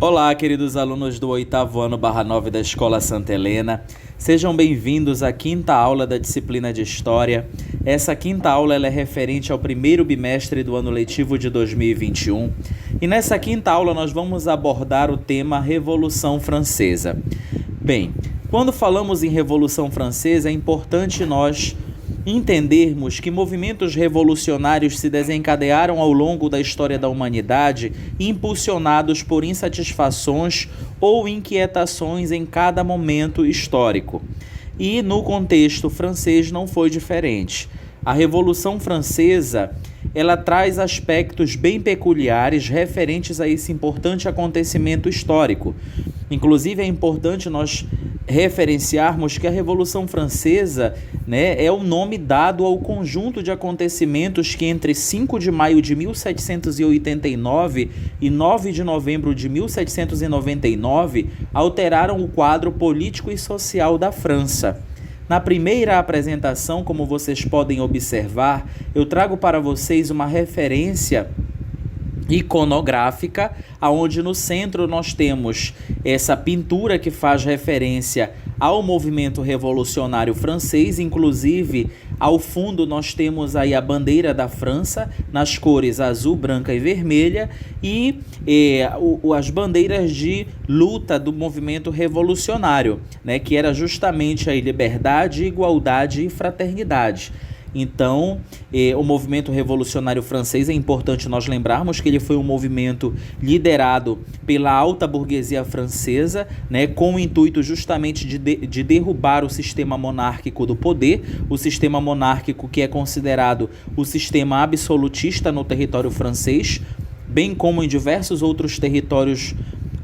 Olá, queridos alunos do 8º ano/9 da Escola Santa Helena. Sejam bem-vindos à quinta aula da disciplina de História. Essa quinta aula ela é referente ao primeiro bimestre do ano letivo de 2021. E nessa quinta aula nós vamos abordar o tema Revolução Francesa. Bem, quando falamos em Revolução Francesa, é importante nós entendermos que movimentos revolucionários se desencadearam ao longo da história da humanidade, impulsionados por insatisfações ou inquietações em cada momento histórico. E no contexto francês não foi diferente. A Revolução Francesa, ela traz aspectos bem peculiares referentes a esse importante acontecimento histórico. Inclusive, é importante nós referenciarmos que a Revolução Francesa, é o nome dado ao conjunto de acontecimentos que entre 5 de maio de 1789 e 9 de novembro de 1799 alteraram o quadro político e social da França. Na primeira apresentação, como vocês podem observar, eu trago para vocês uma referência iconográfica, onde no centro nós temos essa pintura que faz referência ao movimento revolucionário francês. Inclusive, ao fundo nós temos aí a bandeira da França nas cores azul, branca e vermelha e as bandeiras de luta do movimento revolucionário, que era justamente a liberdade, igualdade e fraternidade. Então, o movimento revolucionário francês, é importante nós lembrarmos que ele foi um movimento liderado pela alta burguesia francesa, com o intuito justamente de derrubar o sistema monárquico do poder, o sistema monárquico que é considerado o sistema absolutista no território francês, bem como em diversos outros territórios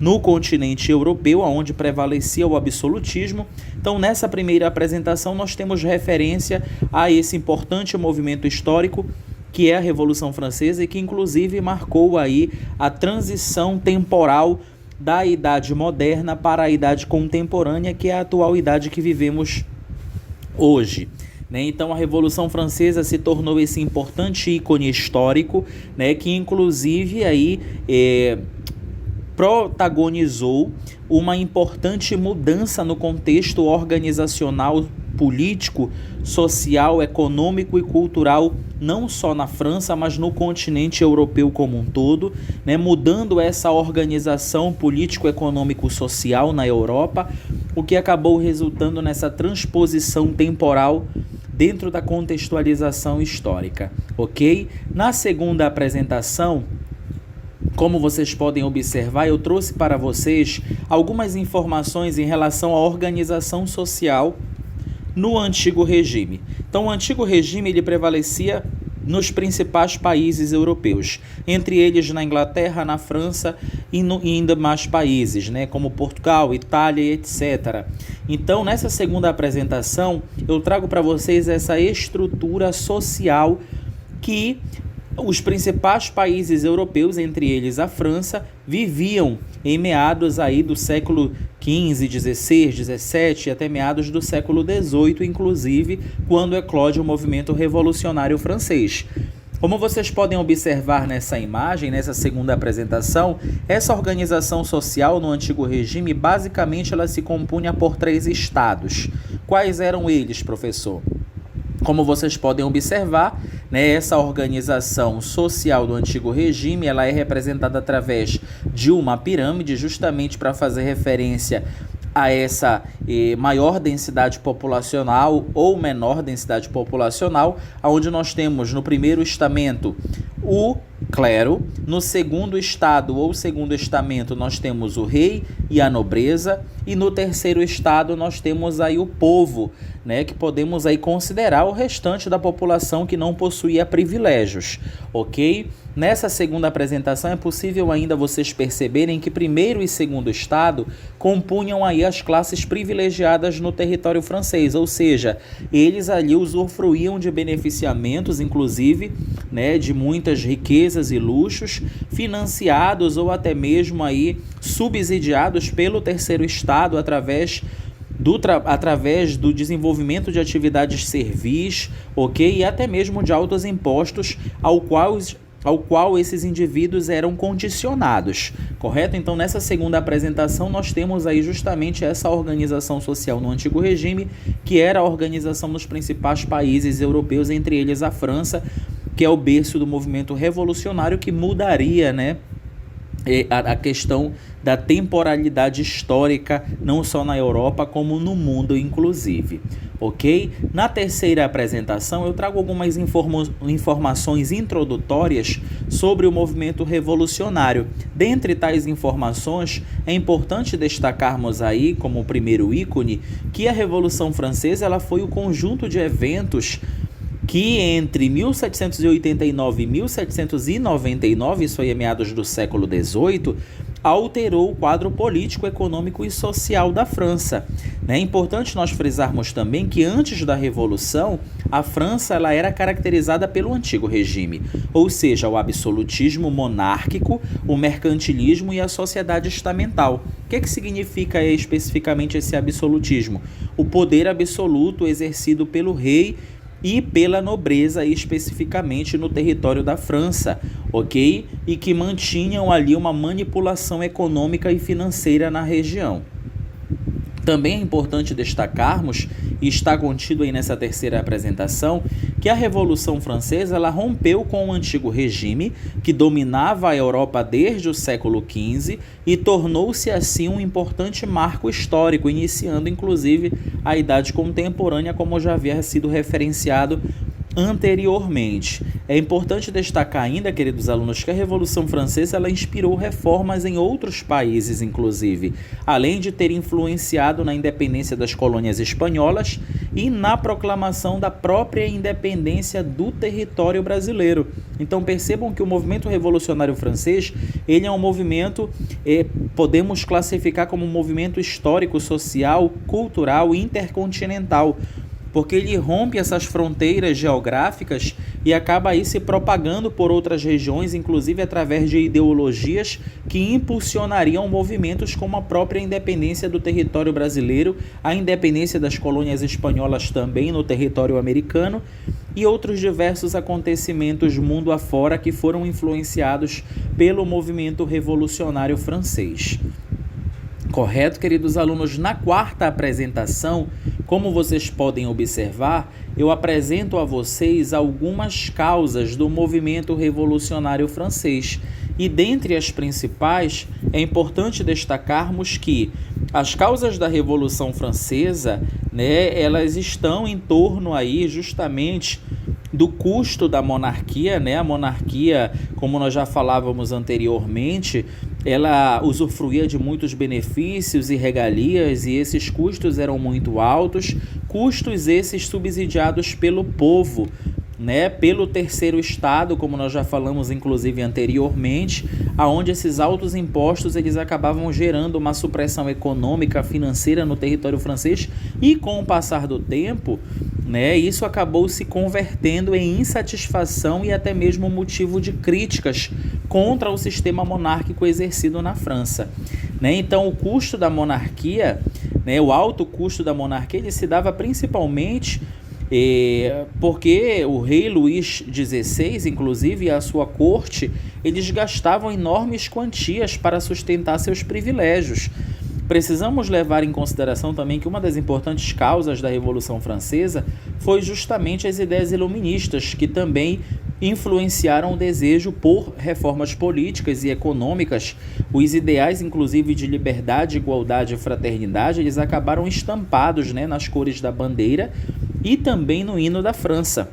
no continente europeu, onde prevalecia o absolutismo. Então, nessa primeira apresentação, nós temos referência a esse importante movimento histórico, que é a Revolução Francesa, e que inclusive marcou aí a transição temporal da Idade Moderna para a Idade Contemporânea, que é a atual idade que vivemos hoje. Então, a Revolução Francesa se tornou esse importante ícone histórico, que inclusive aí protagonizou uma importante mudança no contexto organizacional, político, social, econômico e cultural, não só na França, mas no continente europeu como um todo, mudando essa organização político-econômico-social na Europa, o que acabou resultando nessa transposição temporal dentro da contextualização histórica, ok? Na segunda apresentação, como vocês podem observar, eu trouxe para vocês algumas informações em relação à organização social no Antigo Regime. Então, o Antigo Regime ele prevalecia nos principais países europeus, entre eles na Inglaterra, na França e ainda mais países, como Portugal, Itália, etc. Então, nessa segunda apresentação, eu trago para vocês essa estrutura social que os principais países europeus, entre eles a França, viviam em meados aí do século XV, XVI, XVII e até meados do século XVIII, inclusive, quando eclode o movimento revolucionário francês. Como vocês podem observar nessa imagem, nessa segunda apresentação, essa organização social no Antigo Regime, basicamente, ela se compunha por 3 estados. Quais eram eles, professor? Como vocês podem observar, essa organização social do Antigo Regime, ela é representada através de uma pirâmide, justamente para fazer referência a essa maior densidade populacional ou menor densidade populacional, onde nós temos no primeiro estamento o clero, no segundo estado ou segundo estamento nós temos o rei e a nobreza, e no terceiro estado nós temos aí o povo, que podemos aí considerar o restante da população que não possuía privilégios, ok? Nessa segunda apresentação é possível ainda vocês perceberem que primeiro e segundo estado compunham aí as classes privilegiadas no território francês, ou seja, eles ali usufruíam de beneficiamentos, inclusive, de muitas riquezas e luxos, financiados ou até mesmo aí subsidiados pelo terceiro estado através do desenvolvimento de atividades servis, ok? E até mesmo de altos impostos ao qual esses indivíduos eram condicionados, correto? Então, nessa segunda apresentação, nós temos aí justamente essa organização social no antigo regime, que era a organização dos principais países europeus, entre eles a França, que é o berço do movimento revolucionário, que mudaria, né, a questão da temporalidade histórica, não só na Europa, como no mundo, inclusive. Ok? Na terceira apresentação, eu trago algumas informações introdutórias sobre o movimento revolucionário. Dentre tais informações, é importante destacarmos aí, como primeiro ícone, que a Revolução Francesa ela foi o conjunto de eventos que entre 1789 e 1799, isso aí é meados do século XVIII, alterou o quadro político, econômico e social da França. É importante nós frisarmos também que antes da Revolução, a França ela era caracterizada pelo antigo regime, ou seja, o absolutismo monárquico, o mercantilismo e a sociedade estamental. O que significa especificamente esse absolutismo? O poder absoluto exercido pelo rei e pela nobreza, especificamente no território da França, ok? E que mantinham ali uma manipulação econômica e financeira na região. Também é importante destacarmos, e está contido aí nessa terceira apresentação, que a Revolução Francesa ela rompeu com o antigo regime, que dominava a Europa desde o século XV e tornou-se assim um importante marco histórico, iniciando inclusive a Idade Contemporânea, como já havia sido referenciado anteriormente. É importante destacar ainda, queridos alunos, que a Revolução Francesa ela inspirou reformas em outros países, inclusive, além de ter influenciado na independência das colônias espanholas e na proclamação da própria independência do território brasileiro. Então percebam que o movimento revolucionário francês, ele é um movimento, podemos classificar como um movimento histórico, social, cultural e intercontinental, porque ele rompe essas fronteiras geográficas e acaba aí se propagando por outras regiões, inclusive através de ideologias que impulsionariam movimentos como a própria independência do território brasileiro, a independência das colônias espanholas também no território americano e outros diversos acontecimentos mundo afora que foram influenciados pelo movimento revolucionário francês. Correto, queridos alunos? Na quarta apresentação, como vocês podem observar, eu apresento a vocês algumas causas do movimento revolucionário francês. E dentre as principais, é importante destacarmos que as causas da Revolução Francesa, né, elas estão em torno aí justamente do custo da monarquia, né? A monarquia, como nós já falávamos anteriormente, ela usufruía de muitos benefícios e regalias e esses custos eram muito altos, custos esses subsidiados pelo povo, né, pelo terceiro estado, como nós já falamos inclusive anteriormente, aonde esses altos impostos eles acabavam gerando uma supressão econômica, financeira no território francês e com o passar do tempo, né, isso acabou se convertendo em insatisfação e até mesmo motivo de críticas contra o sistema monárquico exercido na França, né? Então o custo da monarquia, né, o alto custo da monarquia, ele se dava principalmente porque o rei Luís XVI, inclusive, e a sua corte, eles gastavam enormes quantias para sustentar seus privilégios. Precisamos levar em consideração também que uma das importantes causas da Revolução Francesa foi justamente as ideias iluministas, que também influenciaram o desejo por reformas políticas e econômicas. Os ideais, inclusive, de liberdade, igualdade e fraternidade, eles acabaram estampados, né, nas cores da bandeira e também no hino da França.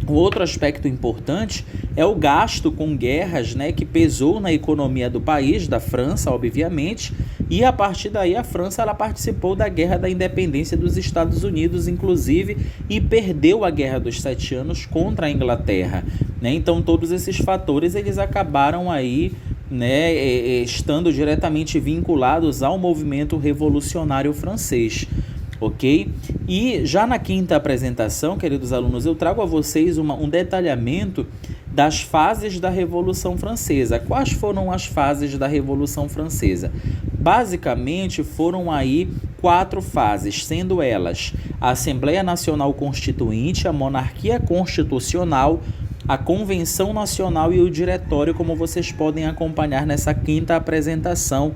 O outro aspecto importante é o gasto com guerras, né, que pesou na economia do país, da França, obviamente, e a partir daí a França ela participou da Guerra da Independência dos Estados Unidos, inclusive, e perdeu a Guerra dos 7 Anos contra a Inglaterra, né? Então todos esses fatores eles acabaram aí, né, estando diretamente vinculados ao movimento revolucionário francês. Ok? E já na quinta apresentação, queridos alunos, eu trago a vocês um detalhamento das fases da Revolução Francesa. Quais foram as fases da Revolução Francesa? Basicamente foram aí 4 fases, sendo elas a Assembleia Nacional Constituinte, a Monarquia Constitucional, a Convenção Nacional e o Diretório, como vocês podem acompanhar nessa quinta apresentação,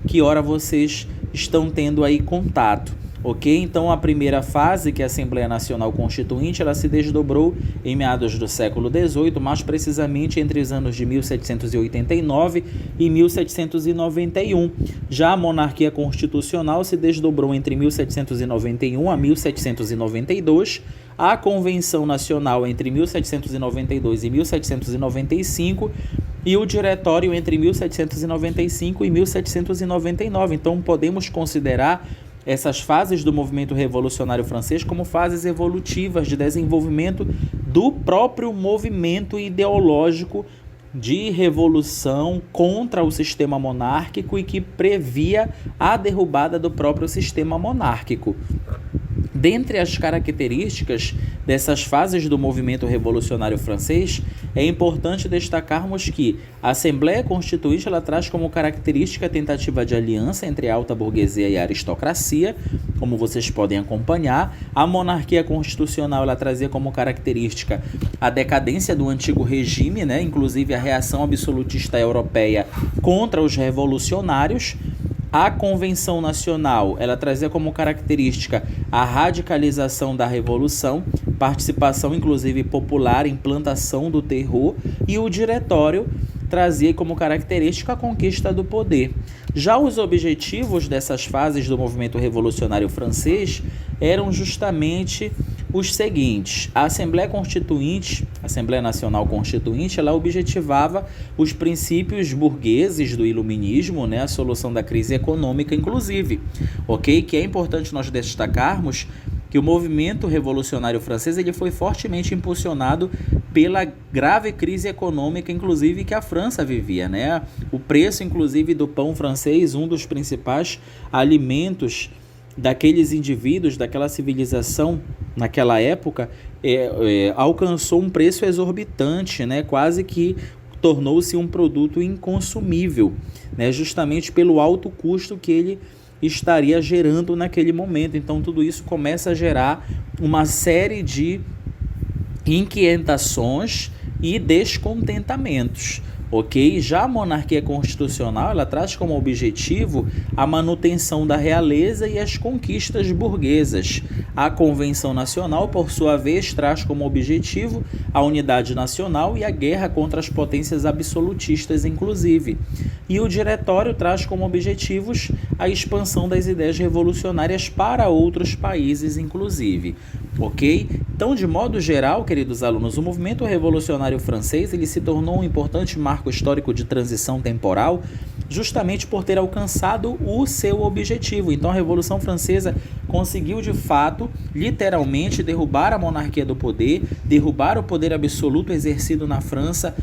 que ora vocês estão tendo aí contato. Ok? Então, a primeira fase, que é a Assembleia Nacional Constituinte, ela se desdobrou em meados do século XVIII, mais precisamente entre os anos de 1789 e 1791. Já a monarquia constitucional se desdobrou entre 1791 a 1792, a Convenção Nacional entre 1792 e 1795 e o Diretório entre 1795 e 1799. Então, podemos considerar essas fases do movimento revolucionário francês como fases evolutivas de desenvolvimento do próprio movimento ideológico de revolução contra o sistema monárquico e que previa a derrubada do próprio sistema monárquico. Dentre as características dessas fases do movimento revolucionário francês, é importante destacarmos que a Assembleia Constituinte ela traz como característica a tentativa de aliança entre a alta burguesia e a aristocracia, como vocês podem acompanhar. A monarquia constitucional ela trazia como característica a decadência do antigo regime, né? Inclusive a reação absolutista europeia contra os revolucionários. A Convenção Nacional, ela trazia como característica a radicalização da revolução, participação inclusive popular, implantação do terror, e o Diretório trazia como característica a conquista do poder. Já os objetivos dessas fases do movimento revolucionário francês eram justamente os seguintes: a Assembleia Constituinte, a Assembleia Nacional Constituinte, ela objetivava os princípios burgueses do iluminismo, né, a solução da crise econômica, inclusive, ok? Que é importante nós destacarmos que o movimento revolucionário francês ele foi fortemente impulsionado pela grave crise econômica, inclusive, que a França vivia, né? O preço, inclusive, do pão francês, um dos principais alimentos daqueles indivíduos, daquela civilização naquela época, alcançou um preço exorbitante, né? Quase que tornou-se um produto inconsumível, né? Justamente pelo alto custo que ele estaria gerando naquele momento. Então tudo isso começa a gerar uma série de inquietações e descontentamentos, ok? Já a monarquia constitucional ela traz como objetivo a manutenção da realeza e as conquistas burguesas. A Convenção Nacional, por sua vez, traz como objetivo a unidade nacional e a guerra contra as potências absolutistas, inclusive. E o Diretório traz como objetivos a expansão das ideias revolucionárias para outros países, inclusive. Ok? Então, de modo geral, queridos alunos, o movimento revolucionário francês ele se tornou um importante marco histórico de transição temporal, justamente por ter alcançado o seu objetivo. Então, a Revolução Francesa conseguiu, de fato, literalmente, derrubar a monarquia do poder, derrubar o poder absoluto exercido na França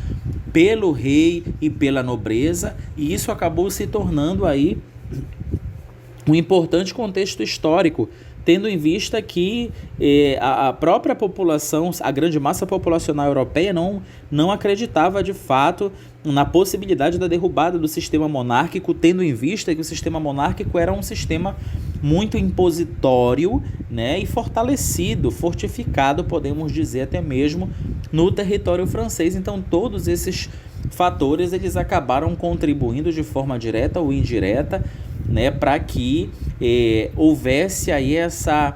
pelo rei e pela nobreza, e isso acabou se tornando aí um importante contexto histórico, tendo em vista que a própria população, a grande massa populacional europeia não acreditava de fato na possibilidade da derrubada do sistema monárquico, tendo em vista que o sistema monárquico era um sistema muito impositório, né, e fortificado, podemos dizer até mesmo, no território francês. Então todos esses fatores eles acabaram contribuindo de forma direta ou indireta, né, para que houvesse aí essa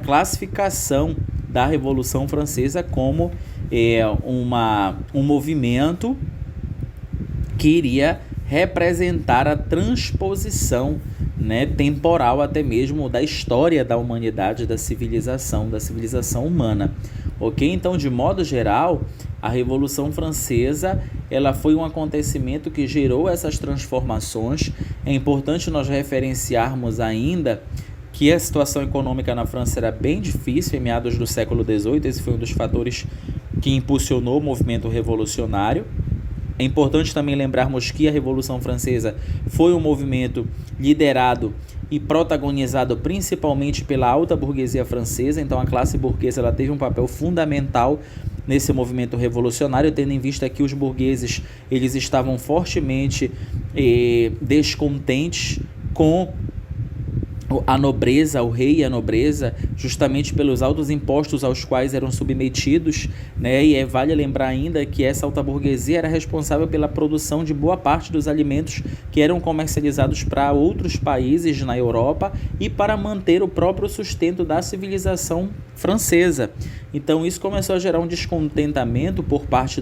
classificação da Revolução Francesa como um movimento que iria representar a transposição, né, temporal até mesmo da história da humanidade, da civilização humana. Ok? Então, de modo geral, a Revolução Francesa ela foi um acontecimento que gerou essas transformações. É importante nós referenciarmos ainda que a situação econômica na França era bem difícil em meados do século XVIII. Esse foi um dos fatores que impulsionou o movimento revolucionário. É importante também lembrarmos que a Revolução Francesa foi um movimento liderado e protagonizado principalmente pela alta burguesia francesa. Então a classe burguesa ela teve um papel fundamental nesse movimento revolucionário, tendo em vista que os burgueses eles estavam fortemente descontentes com a nobreza, o rei e a nobreza, justamente pelos altos impostos aos quais eram submetidos, né? E vale lembrar ainda que essa alta burguesia era responsável pela produção de boa parte dos alimentos que eram comercializados para outros países na Europa e para manter o próprio sustento da civilização francesa. Então isso começou a gerar um descontentamento por parte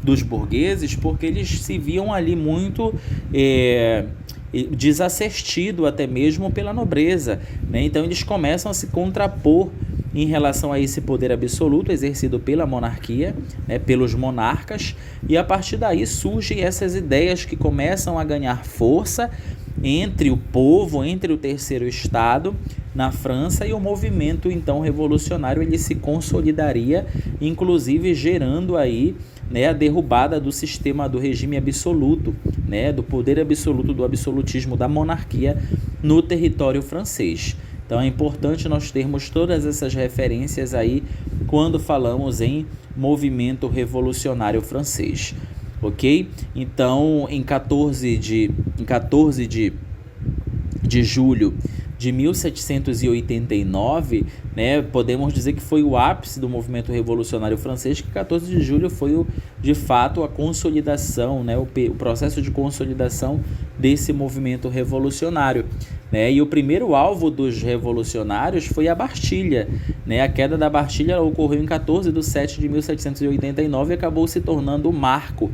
dos burgueses, porque eles se viam ali muito desassistido até mesmo pela nobreza, né? Então eles começam a se contrapor em relação a esse poder absoluto exercido pela monarquia, né, pelos monarcas, e a partir daí surgem essas ideias que começam a ganhar força entre o povo, entre o terceiro estado na França, e o movimento então revolucionário ele se consolidaria, inclusive gerando aí, né, a derrubada do sistema do regime absoluto, né, do poder absoluto, do absolutismo da monarquia no território francês. Então é importante nós termos todas essas referências aí quando falamos em movimento revolucionário francês, ok? Então em 14 de julho de 1789, né, podemos dizer que foi o ápice do movimento revolucionário francês, que 14 de julho foi de fato a consolidação, né, o processo de consolidação desse movimento revolucionário, né, e o primeiro alvo dos revolucionários foi a Bastilha, né, a queda da Bastilha ocorreu em 14 de 7 de 1789 e acabou se tornando o marco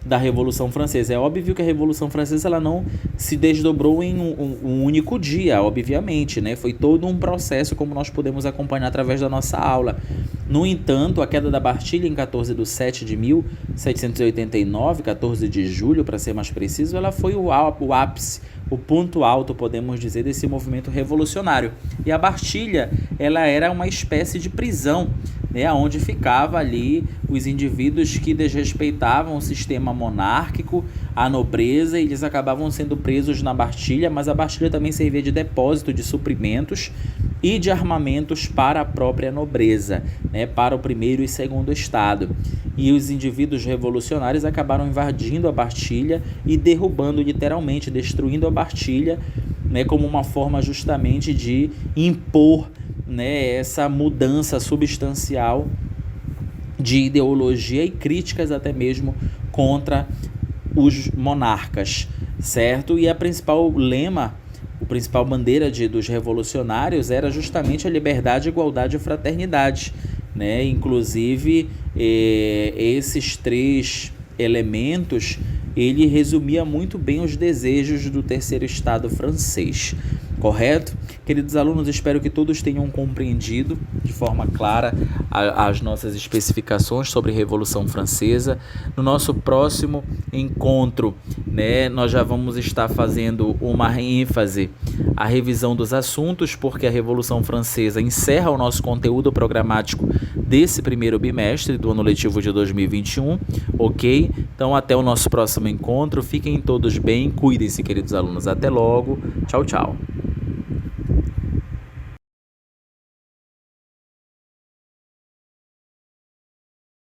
da Revolução Francesa. É óbvio que a Revolução Francesa ela não se desdobrou em um único dia, obviamente, né? Foi todo um processo, como nós podemos acompanhar através da nossa aula. No entanto, a queda da Bastilha em 14 de 7 de 1789, 14 de julho, para ser mais preciso, ela foi o ápice, o ponto alto, podemos dizer, desse movimento revolucionário. E a Bastilha, ela era uma espécie de prisão, né, onde ficava ali os indivíduos que desrespeitavam o sistema monárquico, a nobreza, e eles acabavam sendo presos na Bastilha, mas a Bastilha também servia de depósito de suprimentos e de armamentos para a própria nobreza, né, para o primeiro e segundo estado. E os indivíduos revolucionários acabaram invadindo a Bastilha e derrubando literalmente, destruindo a Bastilha, né, como uma forma justamente de impor, né, essa mudança substancial de ideologia e críticas até mesmo contra os monarcas, certo? E a principal lema, a principal bandeira dos revolucionários era justamente a liberdade, igualdade e fraternidade, né? Inclusive, esses três elementos, ele resumia muito bem os desejos do terceiro estado francês. Correto? Queridos alunos, espero que todos tenham compreendido de forma clara as nossas especificações sobre a Revolução Francesa. No nosso próximo encontro, né, nós já vamos estar fazendo uma ênfase à revisão dos assuntos, porque a Revolução Francesa encerra o nosso conteúdo programático desse primeiro bimestre do ano letivo de 2021, ok? Então, até o nosso próximo encontro. Fiquem todos bem, cuidem-se, queridos alunos. Até logo. Tchau, tchau.